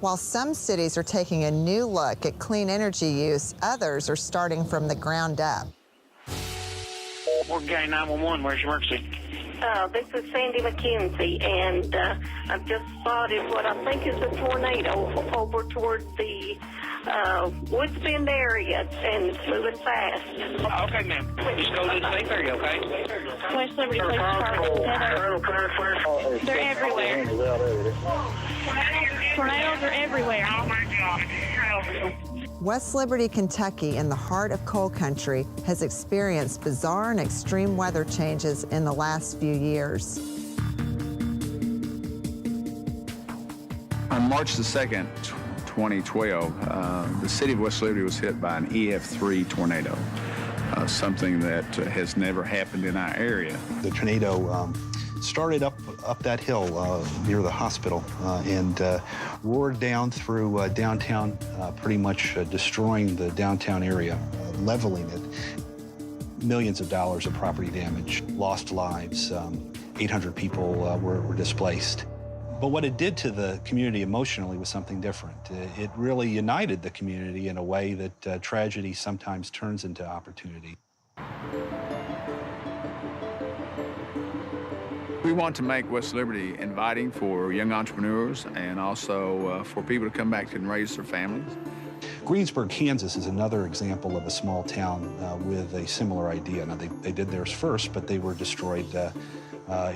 While some cities are taking a new look at clean energy use, others are starting from the ground up. Morgan County 911, where's your emergency? This is Sandy McKenzie, and I've just spotted what I think is a tornado over toward the Woods Bend area, and it's moving fast. Okay, ma'am. Just go to the safe area, okay? West Liberty Police Department. They're everywhere. Tornadoes are everywhere. Oh, my God. West Liberty, Kentucky, in the heart of coal country, has experienced bizarre and extreme weather changes in the last few years. On March the 2nd, 2012, the city of West Liberty was hit by an EF3 tornado, something that has never happened in our area. The tornado started up that hill near the hospital and roared down through downtown, pretty much destroying the downtown area, leveling it. Millions of dollars of property damage, lost lives, 800 people were displaced. But what it did to the community emotionally was something different. It really united the community in a way that tragedy sometimes turns into opportunity. We want to make West Liberty inviting for young entrepreneurs and also for people to come back and raise their families. Greensburg, Kansas is another example of a small town with a similar idea. Now, they did theirs first, but they were destroyed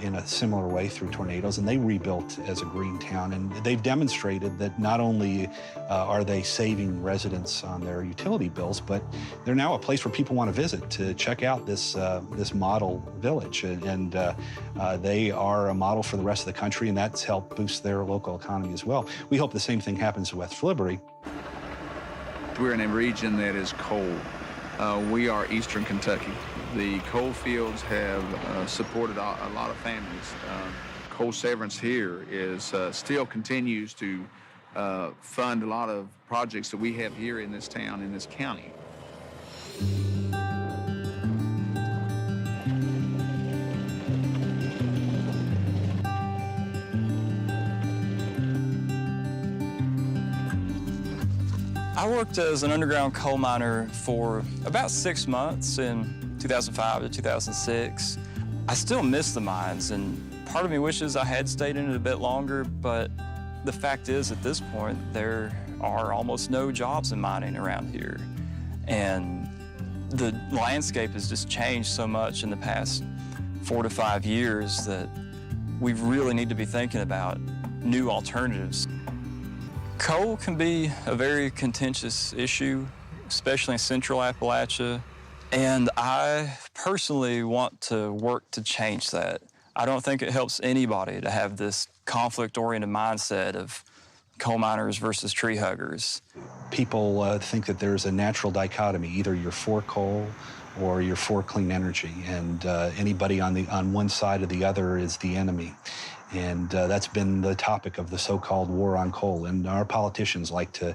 in a similar way through tornadoes, and they rebuilt as a green town. And they've demonstrated that not only are they saving residents on their utility bills, but they're now a place where people want to visit to check out this model village. And they are a model for the rest of the country, and that's helped boost their local economy as well. We hope the same thing happens to West Liberty. We're in a region that is cold. We are eastern Kentucky. The coal fields have supported a lot of families. Coal severance here is still continues to fund a lot of projects that we have here in this town, in this county. I worked as an underground coal miner for about 6 months in 2005 to 2006. I still miss the mines, and part of me wishes I had stayed in it a bit longer, but the fact is, at this point, there are almost no jobs in mining around here. And the landscape has just changed so much in the past 4 to 5 years that we really need to be thinking about new alternatives. Coal can be a very contentious issue, especially in central Appalachia, and I personally want to work to change that. I don't think it helps anybody to have this conflict-oriented mindset of coal miners versus tree huggers. People think that there's a natural dichotomy. Either you're for coal or you're for clean energy, and anybody on one side or the other is the enemy. And that's been the topic of the so-called war on coal. And our politicians like to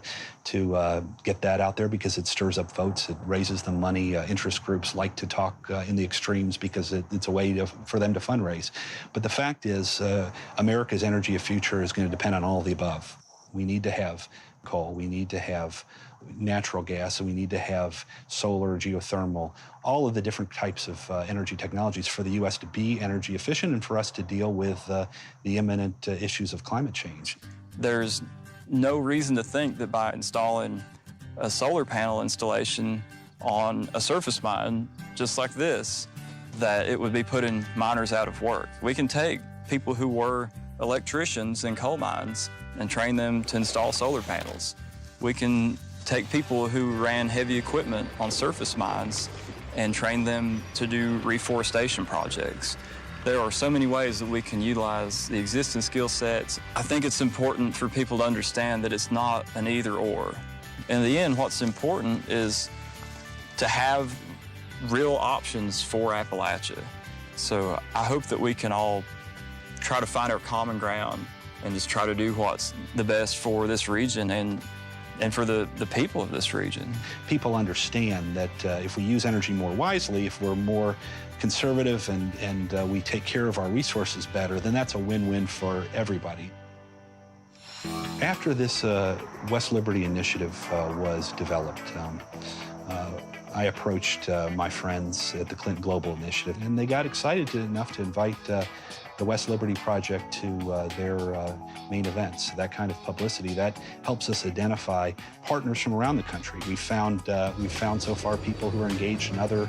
get that out there because it stirs up votes, it raises the money. Interest groups like to talk in the extremes because it's a way for them to fundraise. But the fact is, America's energy of future is going to depend on all of the above. We need to have coal, we need to have natural gas, and we need to have solar, geothermal, all of the different types of energy technologies for the U.S. to be energy efficient and for us to deal with the imminent issues of climate change. There's no reason to think that by installing a solar panel installation on a surface mine just like this, that it would be putting miners out of work. We can take people who were electricians in coal mines and train them to install solar panels. We can take people who ran heavy equipment on surface mines and train them to do reforestation projects. There are so many ways that we can utilize the existing skill sets. I think it's important for people to understand that it's not an either or. In the end, what's important is to have real options for Appalachia. So I hope that we can all try to find our common ground and just try to do what's the best for this region and for the people of this region. People understand that if we use energy more wisely, if we're more conservative and we take care of our resources better, then that's a win-win for everybody. After this West Liberty initiative was developed, I approached my friends at the Clinton Global Initiative, and they got excited enough to invite the West Liberty Project to their main events. That kind of publicity, that helps us identify partners from around the country. We've found so far people who are engaged in other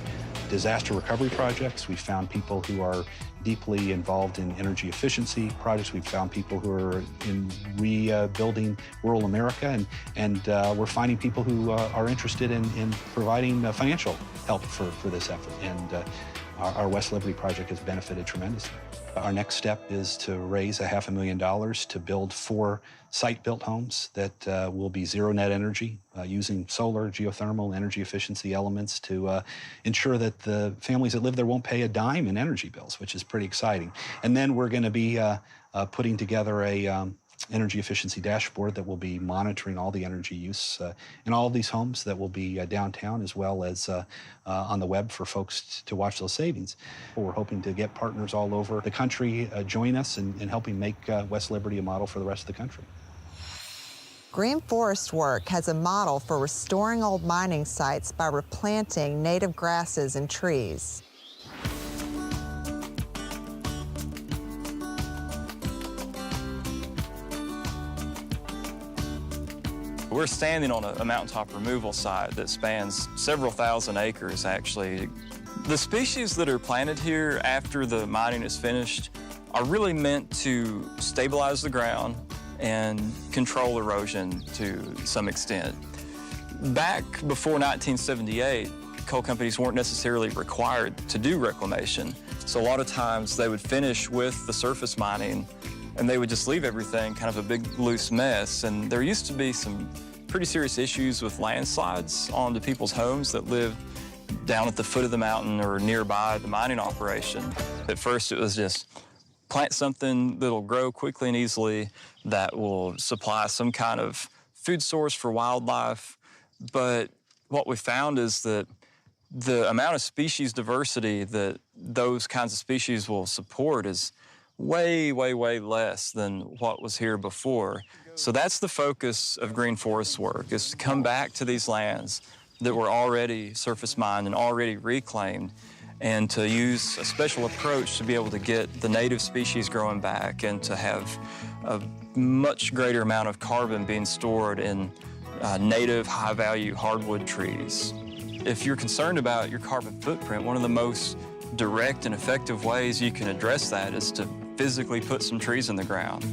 disaster recovery projects. We've found people who are deeply involved in energy efficiency projects. We've found people who are in rebuilding rural America, and we're finding people who are interested in providing financial help for this effort. And our West Liberty Project has benefited tremendously. Our next step is to raise $500,000 to build 4 site-built homes that will be zero net energy, using solar, geothermal, energy efficiency elements to ensure that the families that live there won't pay a dime in energy bills, which is pretty exciting. And then we're going to be putting together a energy efficiency dashboard that will be monitoring all the energy use in all of these homes that will be downtown, as well as on the web for folks to watch those savings. We're hoping to get partners all over the country join us in helping make West Liberty a model for the rest of the country. Green Forest Work has a model for restoring old mining sites by replanting native grasses and trees. We're standing on a mountaintop removal site that spans several thousand acres, actually. The species that are planted here after the mining is finished are really meant to stabilize the ground and control erosion to some extent. Back before 1978, coal companies weren't necessarily required to do reclamation, so a lot of times they would finish with the surface mining and they would just leave everything kind of a big loose mess. And there used to be some pretty serious issues with landslides onto people's homes that lived down at the foot of the mountain or nearby the mining operation. At first it was just plant something that'll grow quickly and easily that will supply some kind of food source for wildlife. But what we found is that the amount of species diversity that those kinds of species will support is way, way, way less than what was here before. So that's the focus of Green Forest Work, is to come back to these lands that were already surface mined and already reclaimed, and to use a special approach to be able to get the native species growing back and to have a much greater amount of carbon being stored in native high-value hardwood trees. If you're concerned about your carbon footprint, one of the most direct and effective ways you can address that is to physically put some trees in the ground.